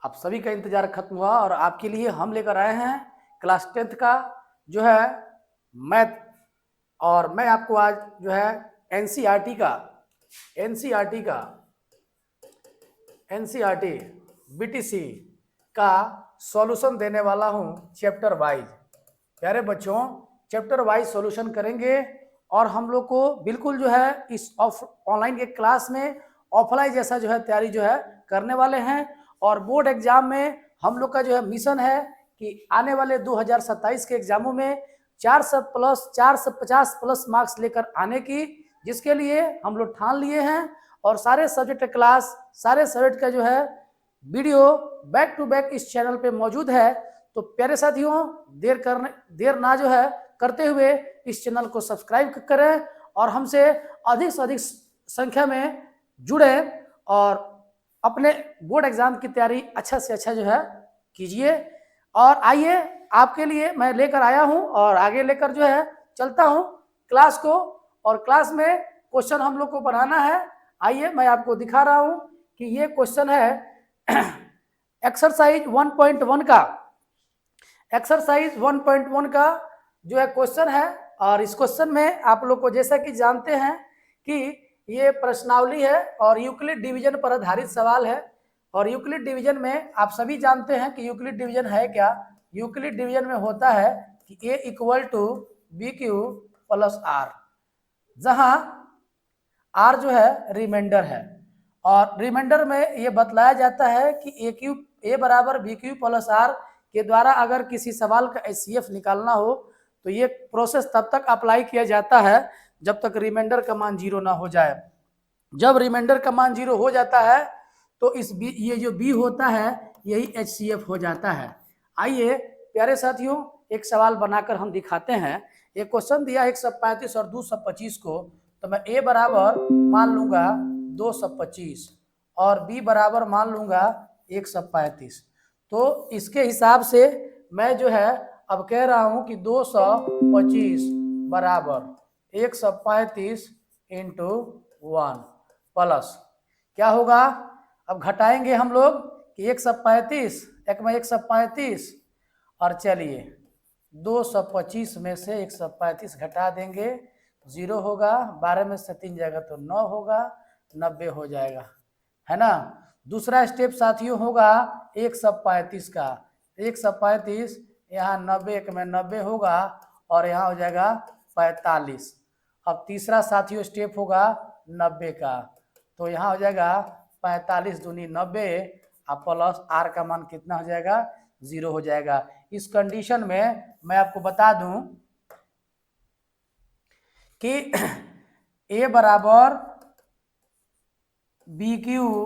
आप सभी का इंतजार खत्म हुआ और आपके लिए हम लेकर आए हैं क्लास 10th का जो है मैथ। और मैं आपको आज जो है एनसीईआरटी बीटीसी का सॉल्यूशन देने वाला हूं चैप्टर वाइज। प्यारे बच्चों, चैप्टर वाइज सॉल्यूशन करेंगे और हम लोग को बिल्कुल जो है इस ऑनलाइन के क्लास में ऑफलाइन जैसा जो है तैयारी जो है करने वाले हैं। और बोर्ड एग्जाम में हम लोग का जो है मिशन है कि आने वाले 2027 के एग्जामों में 450 प्लस मार्क्स लेकर आने की, जिसके लिए हम लोग ठान लिए हैं। और सारे सब्जेक्ट क्लास, सारे सब्जेक्ट का जो है वीडियो बैक टू बैक इस चैनल पे मौजूद है। तो प्यारे साथियों, देर ना जो है करते हुए इस चैनल को सब्सक्राइब करें और हमसे अधिक से अधिक संख्या में जुड़े और अपने बोर्ड एग्जाम की तैयारी अच्छा से अच्छा जो है कीजिए। और आइए, आपके लिए मैं लेकर आया हूं और आगे लेकर जो है चलता हूं क्लास को। और क्लास में क्वेश्चन हम लोग को बनाना है। आइए मैं आपको दिखा रहा हूं कि ये क्वेश्चन है एक्सरसाइज 1.1 का। एक्सरसाइज 1.1 का जो है क्वेश्चन है। और इस क्वेश्चन में आप लोग को जैसा कि जानते हैं कि ये प्रश्नावली है और यूक्लिड डिवीजन पर आधारित सवाल है। और यूक्लिड डिवीजन में आप सभी जानते हैं कि यूक्लिड डिवीजन है क्या। यूक्लिड डिवीजन में होता है कि a equal to B Q plus R, जहां r जो है रिमाइंडर है। और रिमाइंडर में ये बतलाया जाता है कि a बराबर बी क्यू प्लस आर के द्वारा अगर किसी सवाल का HCF निकालना हो तो ये प्रोसेस तब तक अप्लाई किया जाता है जब तक रिमाइंडर का मान 0 ना हो जाए। जब रिमाइंडर का मान 0 हो जाता है तो ये जो b होता है यही HCF हो जाता है। आइए प्यारे साथियों, एक सवाल बनाकर हम दिखाते हैं। एक क्वेश्चन दिया 135 और 225 को, तो मैं a बराबर मान लूंगा 225 और b बराबर मान लूंगा 135। तो इसके हिसाब से मैं जो है अब कह रहा हूं कि 225 बराबर 135 इंटू 1 प्लस क्या होगा। अब घटाएंगे हम लोग कि 135 एक में 135 और चलिए 225 में से 135 घटा देंगे, 0 होगा। 12 में से 3 जाएगा तो 9 होगा, 90 हो जाएगा, है ना। दूसरा स्टेप साथियों होगा 135 का। 135 यहाँ 90 एक में 90 होगा और यहाँ हो जाएगा 45। अब तीसरा साथियों स्टेप होगा 90 का, तो यहाँ हो जाएगा 45 दूनी 90 और प्लस आर का मान कितना हो जाएगा, 0 हो जाएगा। इस कंडीशन में मैं आपको बता दूं कि a बराबर बी क्यू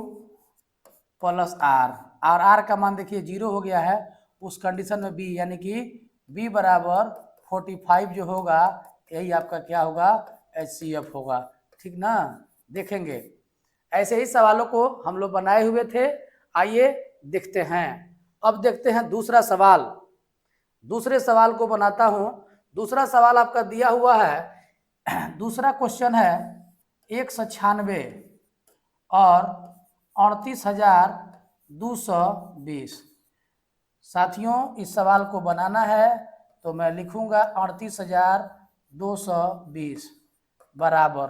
प्लस आर, और आर का मान देखिए 0 हो गया है। उस कंडीशन में b यानी कि b बराबर 45 जो होगा यही आपका क्या होगा, HCF होगा। ठीक ना, देखेंगे ऐसे ही सवालों को हम लोग बनाए हुए थे। आइए देखते हैं। अब देखते हैं दूसरा सवाल। दूसरे सवाल को बनाता हूं। दूसरा सवाल आपका दिया हुआ है, दूसरा क्वेश्चन है 196 और 38,220। साथियों, इस सवाल को बनाना है तो मैं लिखूंगा 38,220 बराबर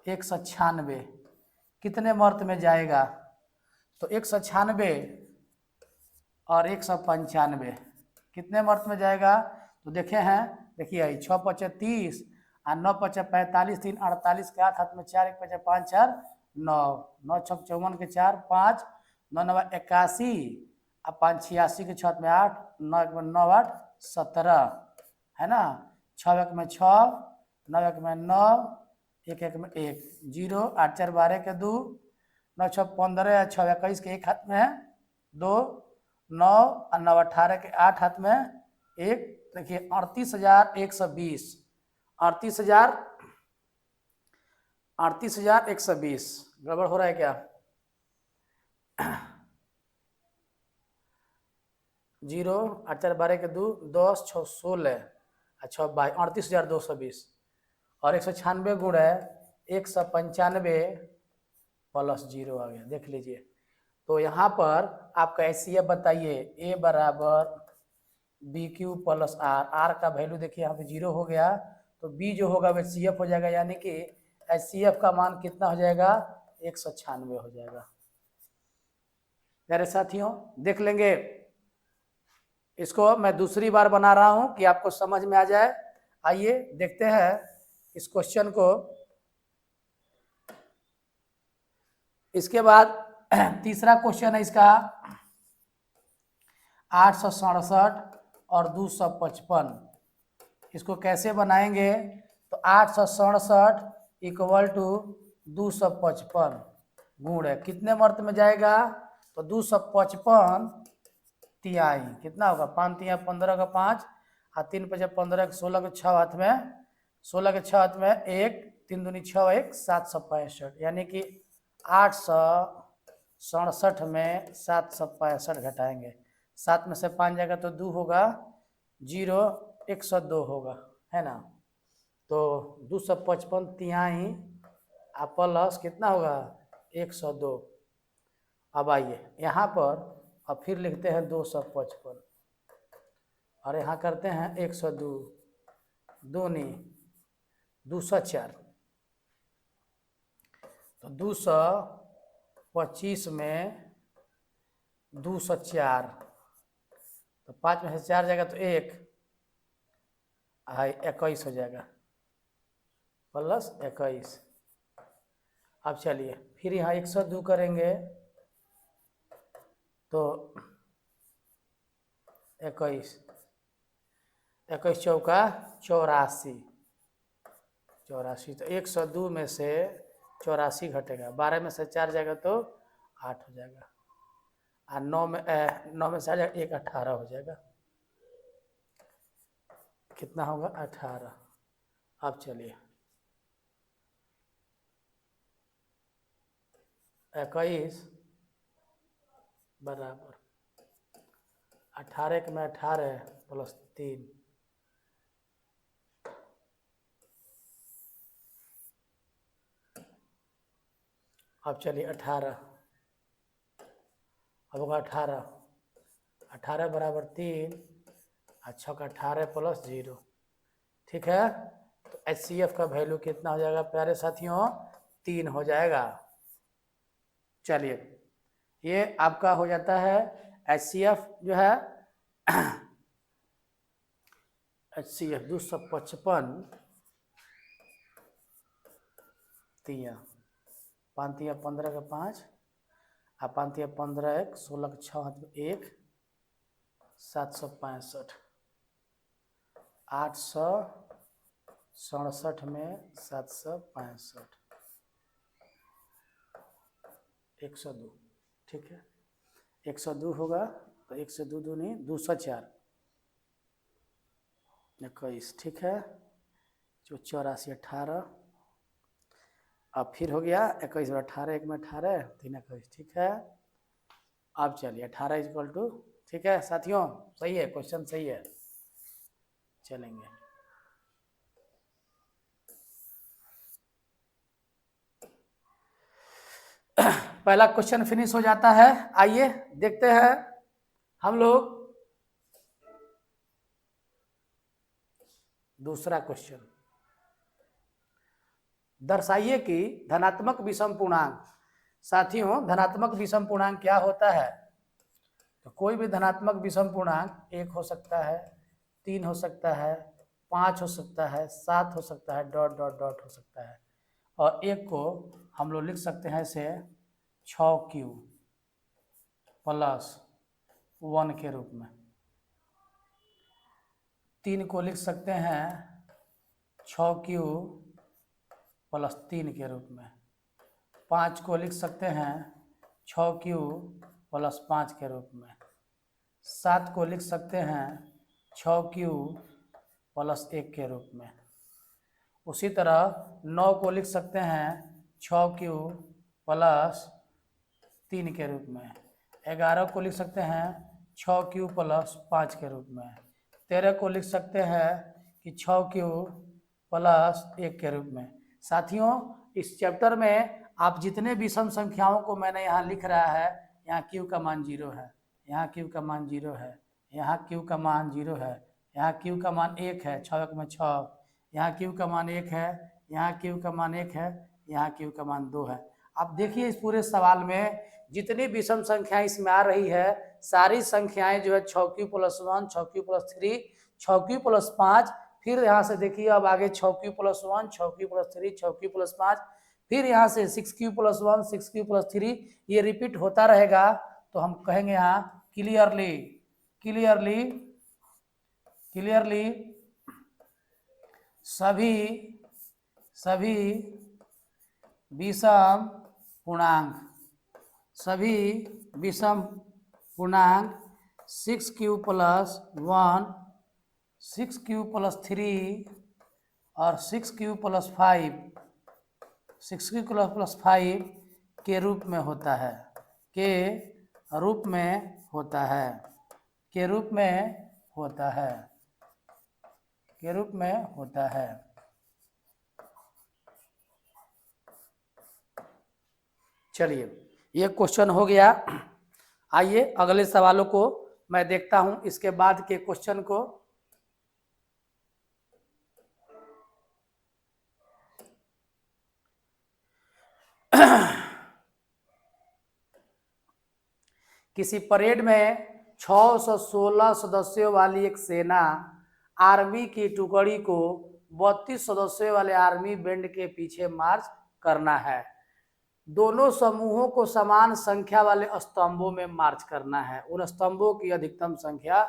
196 कितने मर्त में जाएगा, तो 196 और 195 कितने मर्त में जाएगा। तो देखे हैं, देखिए 6 पचे 30 और 9 पचे 45, 3 48 के हाथ में 4 1 पचे 5 4 9 9 6 54 के 4 5 9 9 81 और 5 86 के 6 में 8 9 1 में 9 8 17, है ना। 6 1 में 6 9 1 में 9 1 1 में 1 0 8 4 12 के 2 9 6 15 6 21 के 1 हाथ में 2 9 और 9 18 के 8 हाथ में 1। देखिए 38,120 38,120 गड़बड़ हो रहा है क्या। 0 8 4 12 के 2 10 6 16 6 22 38,220 और 196 गुण है 195 प्लस 0 आ गया। देख लीजिए तो यहाँ पर आपका HCF बताइए, A बराबर B Q plus R, R का वैल्यू देखिए यहाँ पे 0 हो गया, तो बी जो होगा वो HCF हो जाएगा, यानी कि HCF का मान कितना हो जाएगा, 196 हो जाएगा। प्यारे साथियों देख लेंगे, इसको मैं दूसरी बार बना रहा हूं कि आपको समझ में आ जाए। आइए देखते हैं इस क्वेश्चन को। इसके बाद तीसरा क्वेश्चन है इसका 867 और 255। इसको कैसे बनाएंगे, तो 867 इक्वल टू 255 गुण है, कितने मर्त में जाएगा, तो 255 तिहाई, कितना होगा, 5 तिहाई 15 का 5 और 3 5 15 16 के 6 हाथ में, 16 के 6 हाथ में 1 3 दूनी 6 1 765, यानी कि 867 में 765 घटाएंगे, 7 में से 5 जाएगा तो 2 होगा, 0 102 होगा, है ना। तो 255 तिहाई प्लस कितना होगा 102। अब आइए यहाँ पर अब फिर लिखते हैं 255 और यहाँ करते हैं 102 दूनी 204, तो 225 में 204, तो 5 में से 4 जाएगा तो 1 21 हो जाएगा प्लस 21। अब चलिए फिर यहाँ 102 करेंगे तो 21 21 चौका 84, तो 102 में से 84 घटेगा, 12 में से 4 जाएगा तो 8 हो जाएगा, और 9 में से आ जाएगा 1 18 हो जाएगा, कितना होगा 18। अब चलिए 21 बराबर 18 में 18 प्लस 3, अब चलिए 18, अब होगा 18 बराबर 3 और 6 का 18 प्लस 0, ठीक है। तो HCF का वैल्यू कितना हो जाएगा प्यारे साथियों, 3 हो जाएगा। चलिए ये आपका हो जाता है HCF जो है HCF 255 तिया 5 तिया 15 का 5 और 5 तिया 15 1 16 के 6 हाथ में 1 765, 867 में 765 102, ठीक है। 102 होगा तो 102 दूनी 204 21, ठीक है, जो 84 18, अब फिर हो गया 21 और 18 1 में 18 3 21, ठीक है। अब चलिए 18 इक्वल टू, ठीक है साथियों, सही है क्वेश्चन, सही है। चलेंगे पहला क्वेश्चन फिनिश हो जाता है। आइए देखते हैं हम लोग दूसरा क्वेश्चन। दर्शाइए कि धनात्मक विषम पूर्णांक, साथियों धनात्मक विषम पूर्णांक क्या होता है, तो कोई भी धनात्मक विषम पूर्णांक 1 हो सकता है, 3 हो सकता है, 5 हो सकता है, 7 हो सकता है, डॉट डॉट डॉट हो सकता है, और एक को हम लोग लिख सकते हैं इसे 6Q प्लस 1 के रूप में, 3 को लिख सकते हैं 6Q प्लस 3 के रूप में, 5 को लिख सकते हैं 6Q प्लस 5 के रूप में, 7 को लिख सकते हैं 6Q प्लस 1 के रूप में, उसी तरह 9 को लिख सकते हैं 6Q प्लस 3 के रूप में, 11 को लिख सकते हैं 6Q प्लस 5 के रूप में, 13 को लिख सकते हैं कि 6Q प्लस 1 के रूप में। साथियों इस चैप्टर में आप जितने विषम संख्याओं को मैंने यहाँ लिख रहा है यहाँ Q का मान 0 है, यहाँ Q का मान 0 है, यहाँ Q का मान 0 है, यहाँ Q का मान 1 है, 6 में 6, यहाँ Q का मान 1 है, यहाँ Q का मान 1 है, यहाँ Q का मान 2 है। अब देखिए इस पूरे सवाल में जितनी विषम संख्याएं इसमें आ रही है सारी संख्याएं जो है 6Q + 1, 6Q + 3, 6Q + 5, फिर यहाँ से देखिए अब आगे 6Q + 1, 6Q + 3, 6Q + 5, फिर यहाँ से 6Q + 1, 6Q + 3, ये रिपीट होता रहेगा। तो हम कहेंगे यहाँ क्लियरली क्लियरली क्लियरली सभी विषम पूर्णांक, सभी विषम पूर्णांक 6Q + 1, 6Q + 3 और 6Q + 5, 6Q + 5 के रूप में होता है, के रूप में होता है, के रूप में होता है, के रूप में होता है। चलिए ये क्वेश्चन हो गया। आइए अगले सवालों को मैं देखता हूं इसके बाद के क्वेश्चन को। किसी परेड में 616 सदस्यों वाली एक सेना आर्मी की टुकड़ी को 32 सदस्यों वाले आर्मी बैंड के पीछे मार्च करना है। दोनों समूहों को समान संख्या वाले स्तंभों में मार्च करना है। उन स्तंभों की अधिकतम संख्या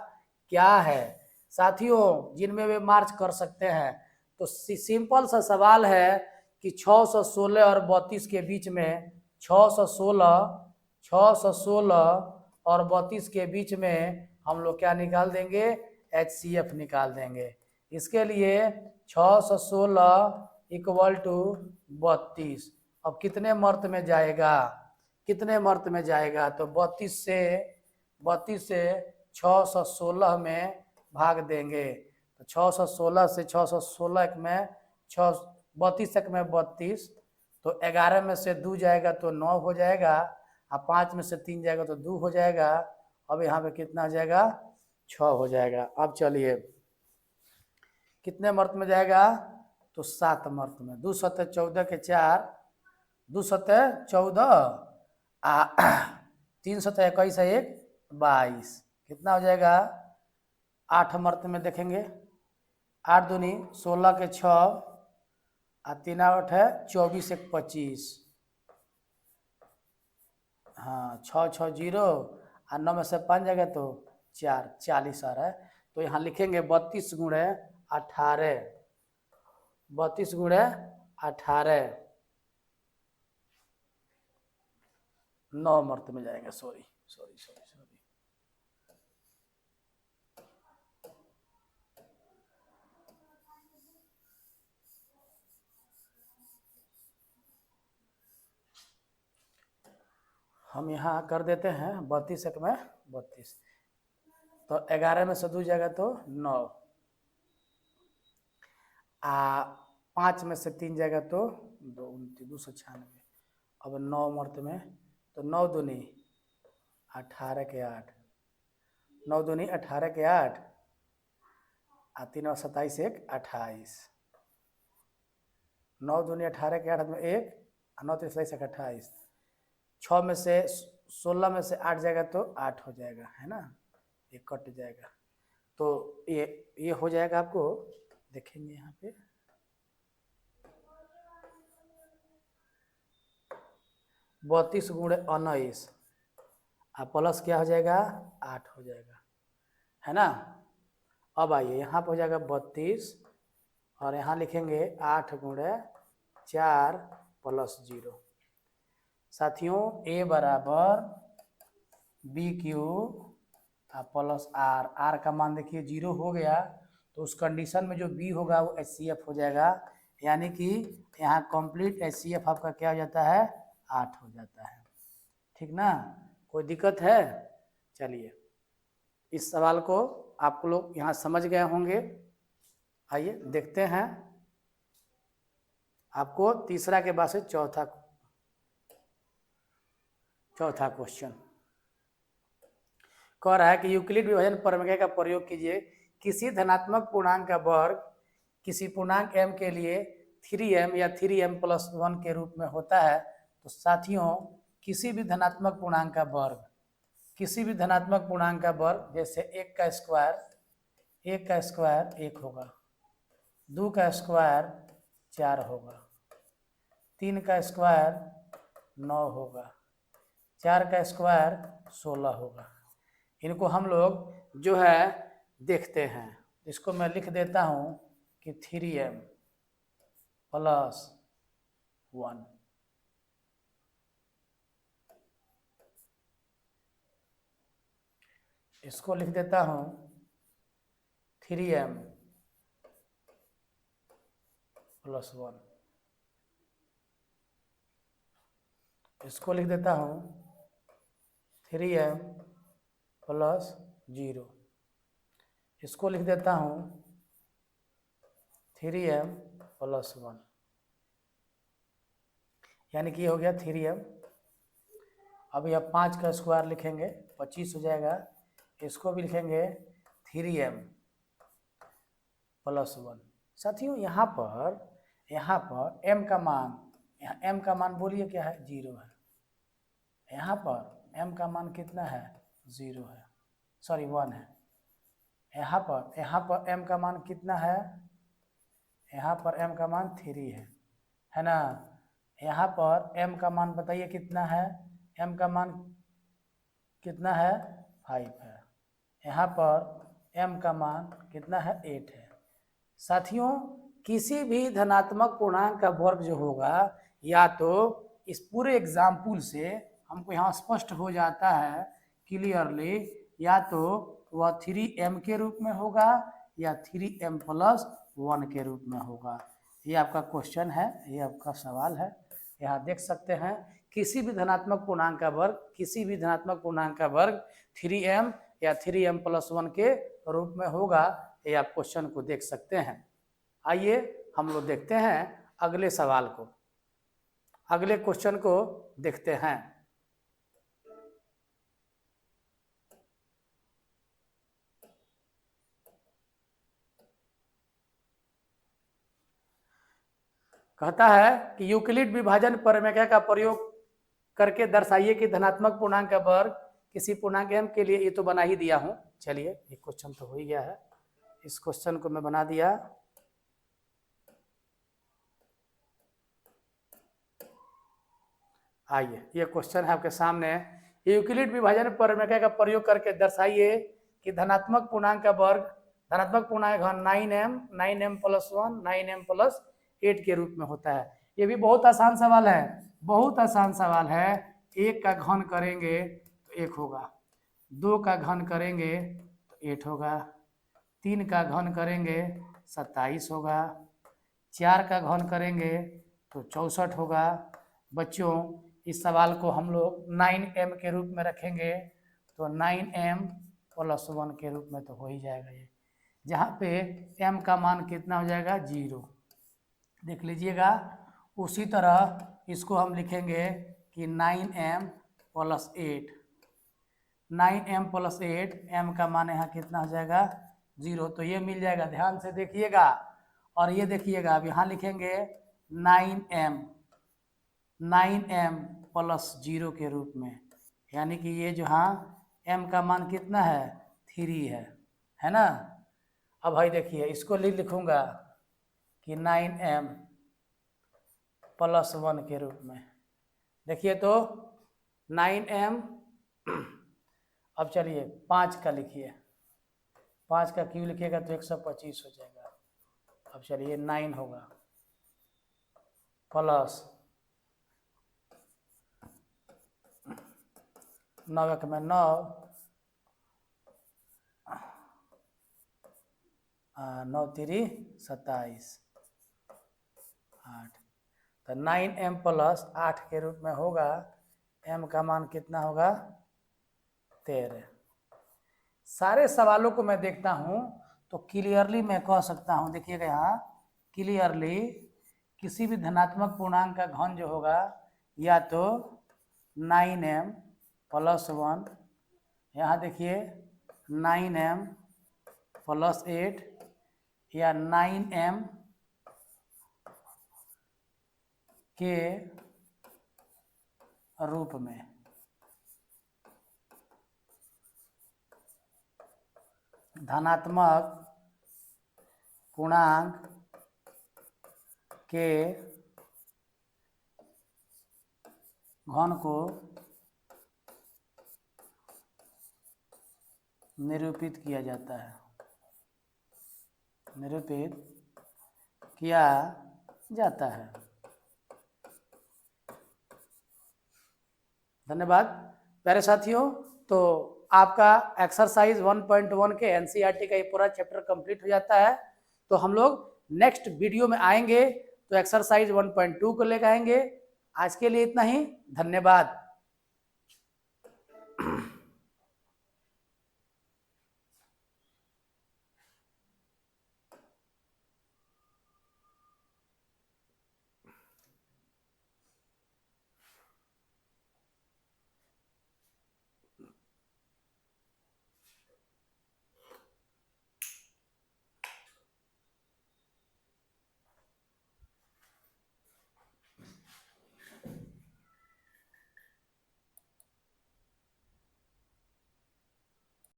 क्या है साथियों जिनमें वे मार्च कर सकते हैं? तो सिंपल सा सवाल है कि 616 और 32 के बीच में 616 और 32 के बीच में हम लोग क्या निकाल देंगे? HCF निकाल देंगे। इसके लिए 616 = 32। अब कितने मर्त में जाएगा? कितने मर्त में जाएगा? तो 32 से 616 में भाग देंगे। तो 616 से 616 एक में 32 एक में 32, तो 11 में से 2 जाएगा तो 9 हो जाएगा, और 5 में से 3 जाएगा तो 2 हो जाएगा। अब यहाँ पे कितना हो जाएगा? 6 हो जाएगा। अब चलिए कितने मर्त में जाएगा? तो 7 मर्त में। 2 × 14 के 4, 2 × 14 3 × 21 है 1, 22। कितना हो जाएगा? 8 मर्त में देखेंगे। 8 दूनी 16 के 6 और 3 8 है 24 1 25। हाँ 6 6 0 और 9 में से 5 जाएगा तो 4, 40 आ रहा है। तो यहाँ लिखेंगे 32 × 18, 32 × 18, 9 मर्त में जाएगा। सॉरी। हम यहाँ कर देते हैं 32 एक में 32, तो 11 में से 2 जाएगा तो 9, 5 में से 3 जाएगा तो 296। अब 9 मर्त में, तो 9 दूनी 18 के 8, 9 दूनी 18 के 8 और 3 और 27 1 28, 9 दूनी 18 के 8 में 1 और 9 3 27 1 28। 6 में से 16 में से 8 जाएगा तो 8 हो जाएगा, है ना, ये कट जाएगा। तो ये हो जाएगा। आपको देखेंगे यहाँ पे 32 × 19 और प्लस क्या हो जाएगा? 8 हो जाएगा, है ना। अब आइए यहाँ पे हो जाएगा 32 और यहाँ लिखेंगे 8 × 4 + 0। साथियों A = BQ + R। R का मान देखिए 0 हो गया, तो उस कंडीशन में जो B होगा वो HCF हो जाएगा, यानी कि यहाँ कंप्लीट HCF आपका क्या हो जाता है? 8 हो जाता है। ठीक ना, कोई दिक्कत है? चलिए इस सवाल को आप लोग यहाँ समझ गए होंगे। आइए देखते हैं आपको तीसरा के बाद से चौथा क्वेश्चन। कह रहा है कि यूक्लिड विभाजन प्रमेय का प्रयोग कीजिए। किसी धनात्मक पूर्णांक का वर्ग किसी पूर्णांक m के लिए 3m या 3m+1 के रूप में होता है। तो साथियों किसी भी धनात्मक पूर्णांक का वर्ग, किसी भी धनात्मक पूर्णांक का वर्ग, जैसे 1 का स्क्वायर 1 होगा, 2 का स्क्वायर 4 होगा, 3 का स्क्वायर 9 होगा, 4 का स्क्वायर 16 होगा। इनको हम लोग जो है देखते हैं। इसको मैं लिख देता हूँ कि 3m + 1। इसको लिख देता हूँ 3m + 1। इसको लिख देता हूँ 3m + 0। इसको लिख देता हूँ 3m + 1, यानी कि हो गया 3m। अब यह 5 का स्क्वायर लिखेंगे 25 हो जाएगा। इसको भी लिखेंगे 3m + 1। साथियों यहाँ पर m का मान, यहाँ m का मान बोलिए क्या है, 0 है। यहाँ पर m का मान कितना है, 0 है, सॉरी 1 है। यहाँ पर m का मान कितना है, यहाँ पर m का मान 3 है ना। यहाँ पर m का मान बताइए कितना है, m का मान कितना है, 5 है। यहाँ पर m का मान कितना है, 8 है। साथियों किसी भी धनात्मक पूर्णांक का वर्ग जो होगा, या तो इस पूरे एग्जाम्पल से हमको यहाँ स्पष्ट हो जाता है क्लियरली, या तो वह 3m के रूप में होगा या 3m + 1 के रूप में होगा। ये आपका क्वेश्चन है, ये आपका सवाल है। यहाँ देख सकते हैं किसी भी धनात्मक पूर्णांक का वर्ग, किसी भी धनात्मक पूर्णांक का वर्ग 3m या 3m + 1 के रूप में होगा। ये आप क्वेश्चन को देख सकते हैं। आइए हम लोग देखते हैं अगले सवाल को, अगले क्वेश्चन को देखते हैं। कहता है कि यूक्लिड विभाजन प्रमेय का प्रयोग करके दर्शाइए कि धनात्मक पूर्णांक का वर्ग किसी पूर्णांक m के लिए, ये तो बना ही दिया हूं। चलिए ये क्वेश्चन तो हो ही गया है, इस क्वेश्चन को मैं बना दिया। आइए ये क्वेश्चन है आपके सामने। यूक्लिड विभाजन प्रमेय का प्रयोग करके दर्शाइए कि धनात्मक पूर्णांक का वर्ग, धनात्मक पूर्णांक 9m + 1 9m + 8 के रूप में होता है। ये भी बहुत आसान सवाल है, बहुत आसान सवाल है। 1 का घन करेंगे तो 1 होगा, 2 का घन करेंगे तो 8 होगा, 3 का घन करेंगे 27 होगा, 4 का घन करेंगे तो 64 होगा। बच्चों इस सवाल को हम लोग 9m के रूप में रखेंगे तो 9m + 1 के रूप में तो हो ही जाएगा ये, जहाँ पे m का मान कितना हो जाएगा, 0। देख लीजिएगा। उसी तरह इसको हम लिखेंगे कि 9m + 8, 9m + 8, m का मान यहाँ कितना हो जाएगा, 0। तो ये मिल जाएगा, ध्यान से देखिएगा। और ये देखिएगा अब यहाँ लिखेंगे 9m + 0 के रूप में, यानी कि ये जो हाँ m का मान कितना है, 3 है ना। अब भाई देखिए इसको लिखूंगा कि 9m + 1 के रूप में। देखिए तो 9m, अब चलिए 5 का लिखिए, 5 का क्यों लिखिएगा तो 125 हो जाएगा। अब चलिए 9 होगा प्लस 9 में 9, 9 3 27, 8। तो 9m + 8 के रूप में होगा। m का मान कितना होगा, 13। सारे सवालों को मैं देखता हूं तो क्लियरली मैं कह सकता हूं, देखिएगा यहाँ क्लियरली, किसी भी धनात्मक पूर्णांक का घन जो होगा या तो 9m + 1 यहाँ देखिए 9m + 8 या 9m के रूप में। धनात्मक पूर्णांक के घन को निरूपित किया जाता है, निरूपित किया जाता है। धन्यवाद प्यारे साथियों। तो आपका एक्सरसाइज 1.1 के एनसीईआरटी का ये पूरा चैप्टर कंप्लीट हो जाता है। तो हम लोग नेक्स्ट वीडियो में आएंगे तो एक्सरसाइज 1.2 को लेकर आएंगे। आज के लिए इतना ही, धन्यवाद।